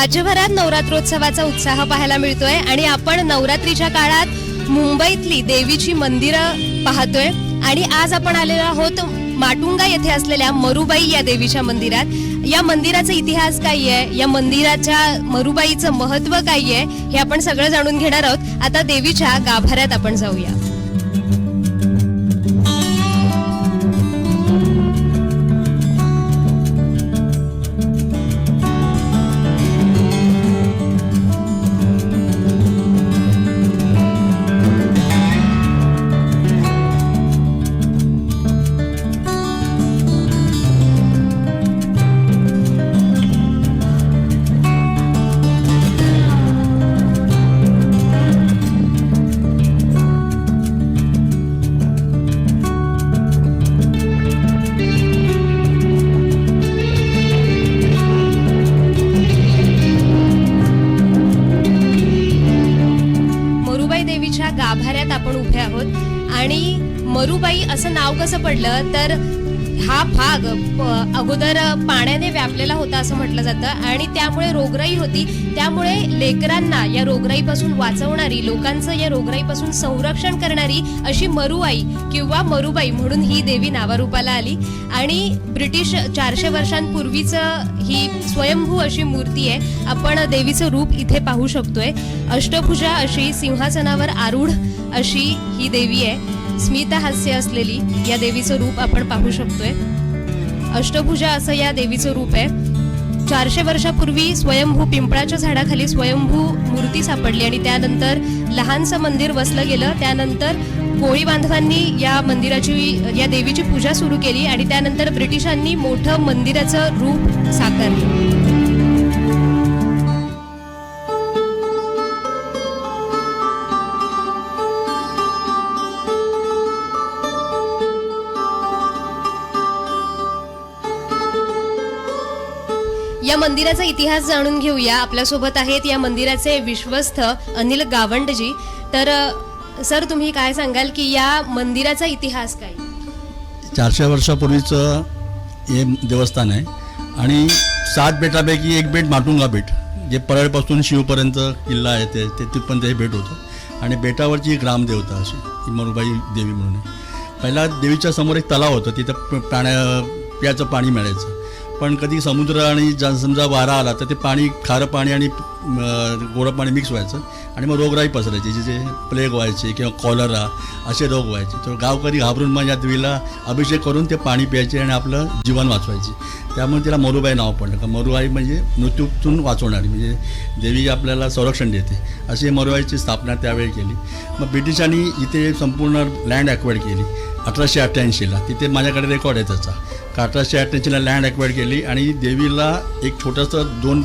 राज्यभरात नवरात्रोत्सवाचा उत्साह पाहायला मिळतोय आणि आपण नवरात्रीच्या काळात मुंबईतली देवीची मंदिरं पाहतोय आणि आज आपण आलेलो आहोत माटुंगा येथे असलेल्या मरुबाई या देवीच्या मंदिरात। या मंदिराचा इतिहास काय आहे, या मंदिराच्या मरुबाईचं महत्त्व काय आहे हे आपण सगळं जाणून घेणार आहोत। आता देवीच्या गाभाऱ्यात आपण जाऊया। गाभाऱ्यात आपण उभे आहोत आणि मरुबाई असं नाव कसं पडलं तर हा भाग अगोदर पाण्याने व्यापलेला होता असं म्हटलं जातं आणि त्यामुळे रोगराई होती। त्यामुळे लेकरांना या रोगराईपासून वाचवणारी, लोकांचं या रोगराईपासून संरक्षण करणारी अशी मरुआई किंवा मरुबाई म्हणून ही देवी नावारूपाला आली। आणि ब्रिटिश 400 वर्षांपूर्वीचं ही स्वयंभू अशी मूर्ती आहे। आपण देवीचं रूप इथे पाहू शकतोय। अष्टभुजा अशी सिंहासनावर आरूढ अशी ही देवी आहे। स्मित हास्य असलेली या देवीचं रूप आपण पाहू शकतोय। अष्टभुजा असं या देवीचं रूप आहे। 400 वर्षापूर्वी स्वयंभू पिंपळाच्या झाडाखाली स्वयंभू मूर्ती सापडली आणि त्यानंतर लहानसं मंदिर वसलं गेलं। त्यानंतर कोळी बांधवांनी या मंदिराची, या देवीची पूजा सुरू केली आणि त्यानंतर ब्रिटिशांनी मोठं मंदिराचं रूप साकारलं। या मंदिराचा इतिहास जाणून घेऊया। आपल्यासोबत आहेत या मंदिराचे विश्वस्त अनिल गावंडजी। तर सर, तुम्ही काय सांगाल की या मंदिराचा इतिहास काय? 400 वर्षापूर्वीचं हे देवस्थान आहे आणि 7 बेटापैकी एक बेट माटुंगा बेट, जे परळपासून शिवपर्यंत किल्ला आहे ते पण ते बेट होतं आणि बेटावरची ग्रामदेवता अशी मरुबाई देवी म्हणून आहे। पहिला देवीच्या समोर एक तलाव होतं, तिथं प्याचं पाणी मिळायचं, पण कधी समुद्र आणि समजा वारा आला तर ते पाणी, खारं पाणी आणि गोडं पाणी मिक्स व्हायचं आणि मग रोगराई पसरायची, जे प्लेग व्हायचे किंवा कॉलरा असे रोग व्हायचे। तर गावकरी घाबरून मग या देवीला अभिषेक करून ते पाणी प्यायचे आणि आपलं जीवन वाचवायचे। त्यामुळे तिला मरुबाई नाव पडलं, का मरुबाई म्हणजे मृत्यूतून वाचवणारी, म्हणजे देवी आपल्याला संरक्षण देते, अशी मरुबाईची स्थापना त्यावेळी केली। मग ब्रिटिशांनी इथे संपूर्ण लँड ॲक्वायर्ड केली 1888ला। तिथे माझ्याकडे रेकॉर्ड आहे त्याचा, का 1888ला लँड ॲक्वायर्ड केली आणि देवीला एक छोटंसं 2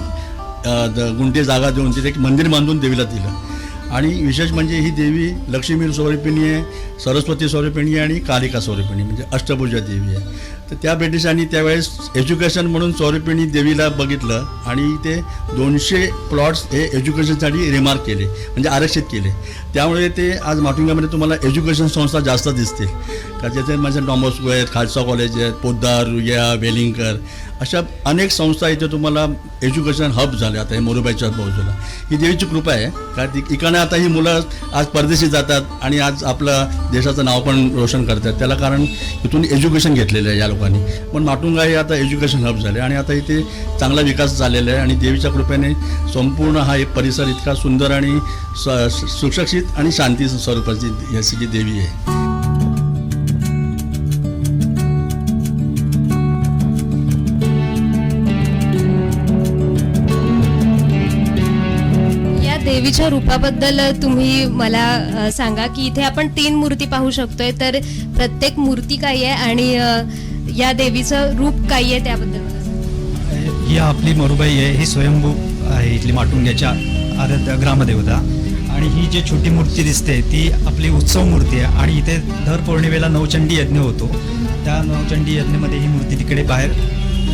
गुंठे जागा देऊन तिथे एक मंदिर बांधून देवीला दिलं। आणि विशेष म्हणजे ही देवी लक्ष्मी स्वरूपिणी आहे, सरस्वती स्वरूपिणी आहे आणि कालिका स्वरूपिणी, म्हणजे अष्टभुजा देवी आहे। तर त्या ब्रिटिशांनी त्यावेळेस एज्युकेशन म्हणून स्वरूपिणी देवीला बघितलं आणि ते 200 प्लॉट्स हे एज्युकेशनसाठी रिमार्क केले, म्हणजे आरक्षित केले। त्यामुळे ते आज माटुंगामध्ये तुम्हाला एज्युकेशन संस्था जास्त दिसतील, का ज्याचे म्हणजे डॉमोस्को आहेत, खालसा कॉलेज आहेत, पोद्दार, रुया, वेलिंगकर, अशा अनेक संस्था इथे तुम्हाला एज्युकेशन हब झाले आता हे मरुबाईच्या बाजूला। ही देवीची कृपा आहे, का इकडे आता ही मुलं आज परदेशी जातात आणि आज आपलं देशाचं नाव पण रोशन करतात, त्याला कारण इथून एज्युकेशन घेतलेलं आहे या लोकांनी। पण माटुंगा हे आता एज्युकेशन हब झाले आणि आता इथे चांगला विकास झालेला आहे आणि देवीच्या कृपेने संपूर्ण हा एक परिसर इतका सुंदर आणि सुशिक्षित आणि शांती स्वरूपाची अशी जी देवी आहे। देवीच्या रूपाबद्दल तुम्ही मला सांगा की इथे आपण 3 मूर्ती पाहू शकतोय, तर प्रत्येक मूर्ती काय आहे आणि या देवीचं रूप काय आहे त्याबद्दल? ही आपली मरुबाई आहे, ही स्वयंभू आहे इथली माटुंग्याच्या आराध्य ग्रामदेवता। आणि ही जी छोटी मूर्ती दिसते ती आपली उत्सव मूर्ती आहे आणि इथे दर पौर्णिमेला नवचंडी यज्ञ होतो। त्या नवचंडी यज्ञामध्ये ही मूर्ती तिकडे बाहेर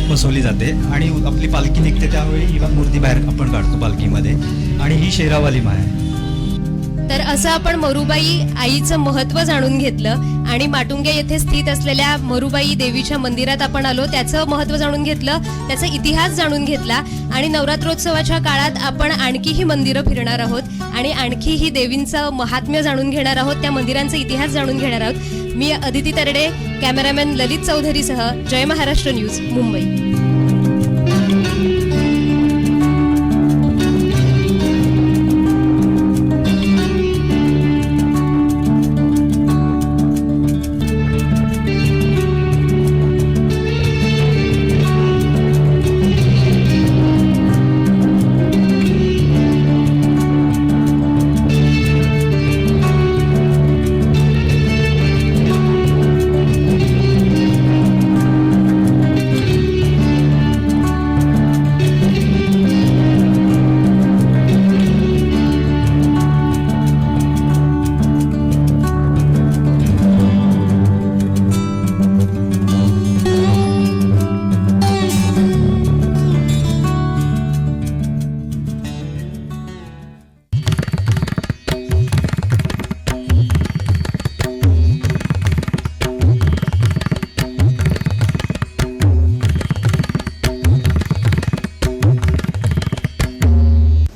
बसवली जाते आणि आपली पालखी निघते, त्यावेळी ही मूर्ती बाहेर आपण काढतो पालखीमध्ये। आणि ही शेरावाली माय आहे। तर असं आपण मरुबाई आईचं महत्त्व जाणून घेतलं आणि माटुंगे येथे स्थित असलेल्या मरुबाई देवीच्या मंदिरात आपण आलो, त्याचं महत्त्व जाणून घेतलं, त्याचा इतिहास जाणून घेतला आणि नवरात्रोत्सवाच्या काळात आपण आणखी ही मंदिरं फिरणार आहोत आणि आणखी ही देवींचं महात्म्य जाणून घेणार आहोत, त्या मंदिरांचा इतिहास जाणून घेणार आहोत. मी अदिती तरडे, कॅमेरामॅन ललित चौधरीसह जय महाराष्ट्र न्यूज, मुंबई.